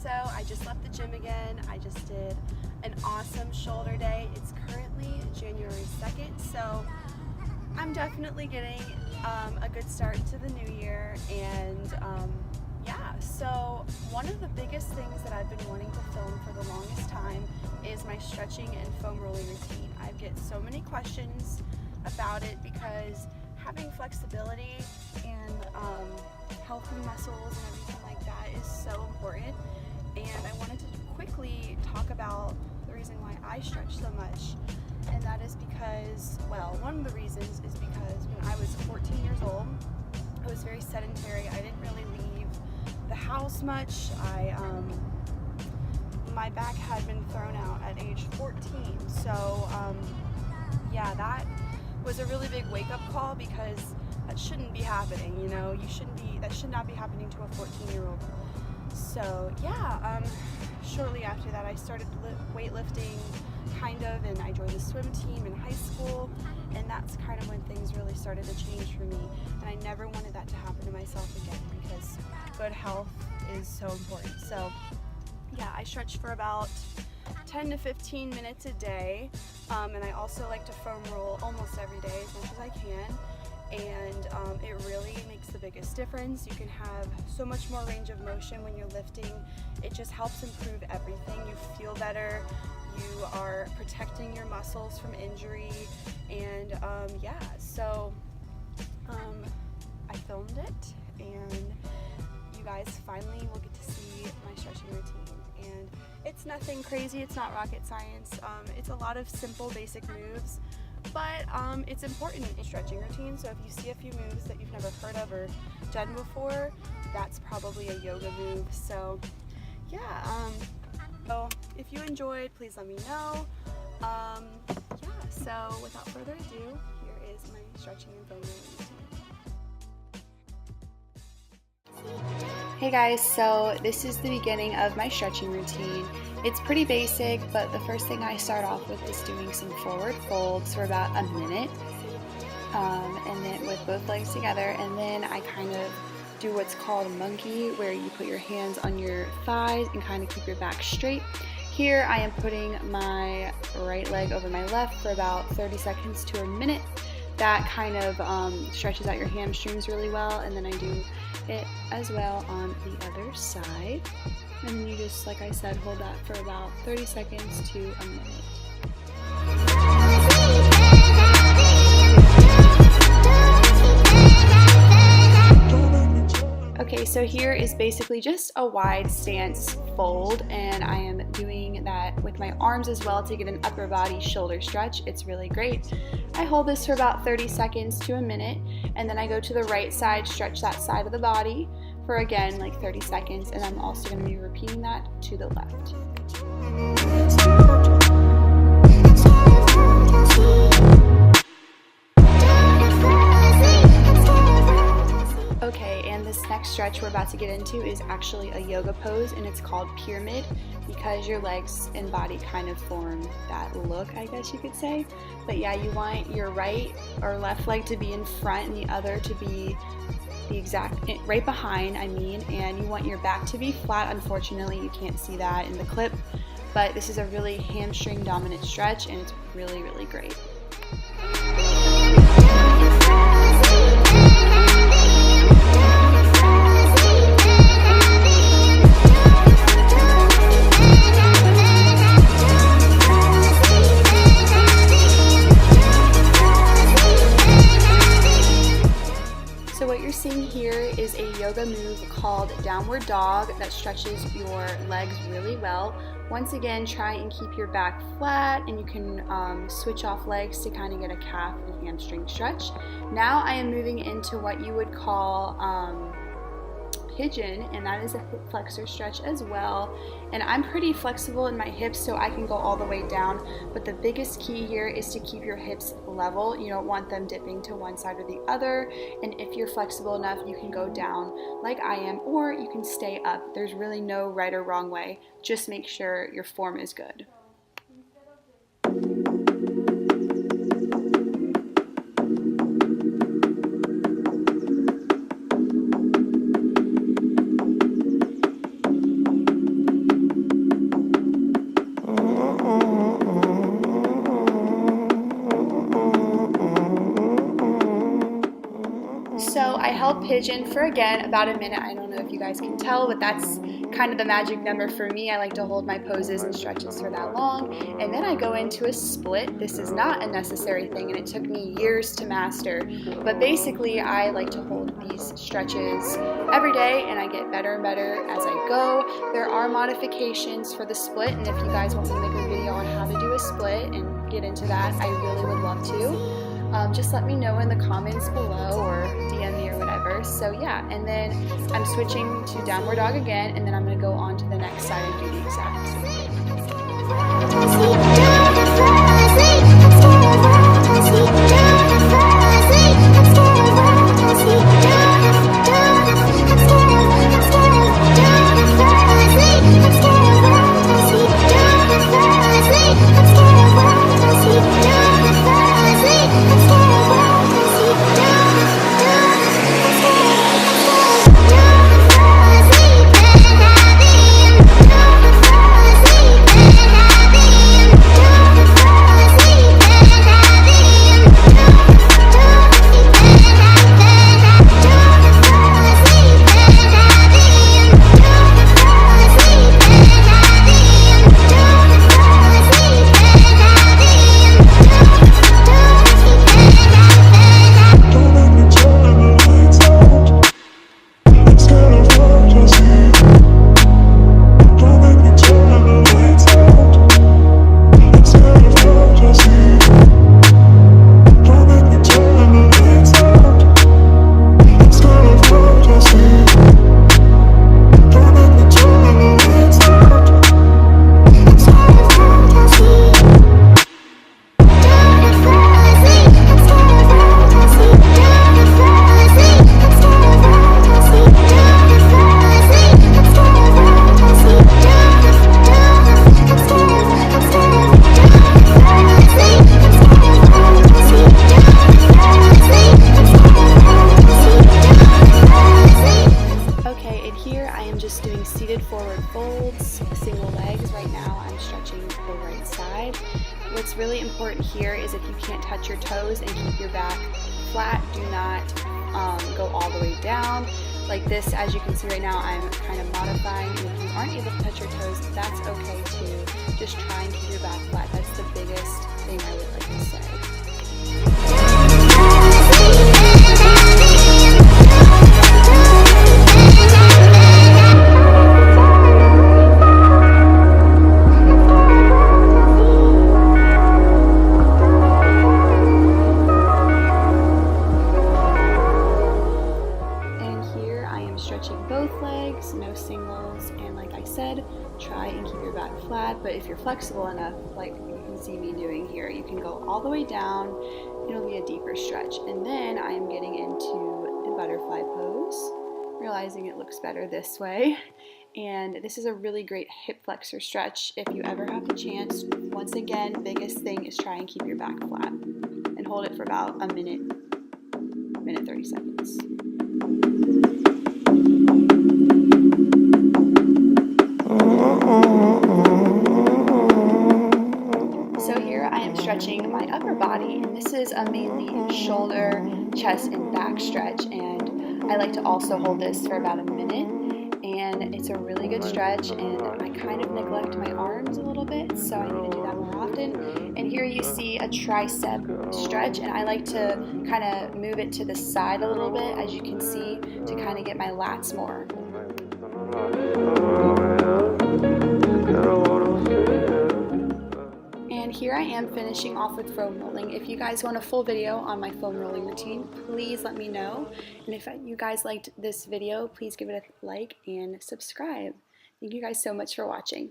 So I just left the gym again. I just did an awesome shoulder day. It's currently January 2nd, so I'm definitely getting a good start to the new year. And yeah, so one of the biggest things that I've been wanting to film for the longest time is my stretching and foam rolling routine. I get so many questions about it because having flexibility and healthy muscles and everything like that is so important. And I wanted to quickly talk about the reason why I stretch so much. And that is because, well, one of the reasons is because when I was 14 years old, I was very sedentary. I didn't really leave the house much. My back had been thrown out at age 14. So yeah, that was a really big wake-up call because that shouldn't be happening, you know. That should not be happening to a 14-year-old. So yeah, shortly after that I started weightlifting, kind of, and I joined the swim team in high school, and that's kind of when things really started to change for me. And I never wanted that to happen to myself again because good health is so important. So yeah, I stretch for about 10 to 15 minutes a day, and I also like to foam roll almost every day as much as I can. And it really makes the biggest difference. You can have so much more range of motion when you're lifting. It just helps improve everything. You feel better, you are protecting your muscles from injury, and yeah, so I filmed it, and you guys finally will get to see my stretching routine. And it's nothing crazy, it's not rocket science. It's a lot of simple basic moves, but it's important in a stretching routine. So if you see a few moves that you've never heard of or done before, that's probably a yoga move. So yeah, so if you enjoyed, please let me know. Yeah, so without further ado, here is my stretching and foam rolling routine. Hey guys, so this is the beginning of my stretching routine. It's pretty basic, but the first thing I start off with is doing some forward folds for about a minute, and then with both legs together, and then I kind of do what's called a monkey, where you put your hands on your thighs and kind of keep your back straight. Here I am putting my right leg over my left for about 30 seconds to a minute. That kind of stretches out your hamstrings really well, and then I do it as well on the other side. And then you just, like I said, hold that for about 30 seconds to a minute. Okay, so here is basically just a wide stance fold, and I am doing that with my arms as well to get an upper body shoulder stretch. It's really great. I hold this for about 30 seconds to a minute, and then I go to the right side, stretch that side of the body for, again, like 30 seconds, and I'm also going to be repeating that to the left. Okay, and this next stretch we're about to get into is actually a yoga pose, and it's called pyramid because your legs and body kind of form that look, I guess you could say. But yeah, you want your right or left leg to be in front and the other to be the exact right behind, and you want your back to be flat. Unfortunately, you can't see that in the clip, but this is a really hamstring dominant stretch, and it's really, really great. Here is a yoga move called downward dog that stretches your legs really well. Once again, try and keep your back flat, and you can switch off legs to kind of get a calf and hamstring stretch. Now I am moving into what you would call pigeon, and that is a hip flexor stretch as well. And I'm pretty flexible in my hips, so I can go all the way down, but the biggest key here is to keep your hips level. You don't want them dipping to one side or the other, and if you're flexible enough, you can go down like I am, or you can stay up. There's really no right or wrong way. Just make sure your form is good. held pigeon for, again, about a minute. I don't know if you guys can tell, but that's kind of the magic number for me. I like to hold my poses and stretches for that long. And then I go into a split. This is not a necessary thing, and it took me years to master. But basically, I like to hold these stretches every day, and I get better and better as I go. There are modifications for the split, and if you guys want me to make a video on how to do a split and get into that, I really would love to. Just let me know in the comments below or DM me or whatever. So yeah, and then I'm switching to downward dog again, and then I'm going to go on to the next side and do the exact same. Single legs. Right now I'm stretching the right side. What's really important here is if you can't touch your toes and keep your back flat, do not go all the way down. Like this, as you can see right now, I'm kind of modifying, and if you aren't able to touch your toes, that's okay too. Just try and keep your back flat. That's the biggest thing I would like to say. No singles, and like I said, try and keep your back flat, but if you're flexible enough, like you can see me doing here, you can go all the way down. It'll be a deeper stretch, and then I am getting into the butterfly pose, realizing it looks better this way. And this is a really great hip flexor stretch if you ever have the chance. Once again, biggest thing is try and keep your back flat and hold it for about a minute 30 seconds. So here I am stretching my upper body, and this is a mainly shoulder, chest, and back stretch, and I like to also hold this for about a minute, and it's a really good stretch, and I kind of neglect my arms a little bit, so I need to do that more often. And here you see a tricep stretch, and I like to kind of move it to the side a little bit, as you can see, to kind of get my lats more. And here I am finishing off with foam rolling. If you guys want a full video on my foam rolling routine, please let me know. And if you guys liked this video, please give it a like and subscribe. Thank you guys so much for watching.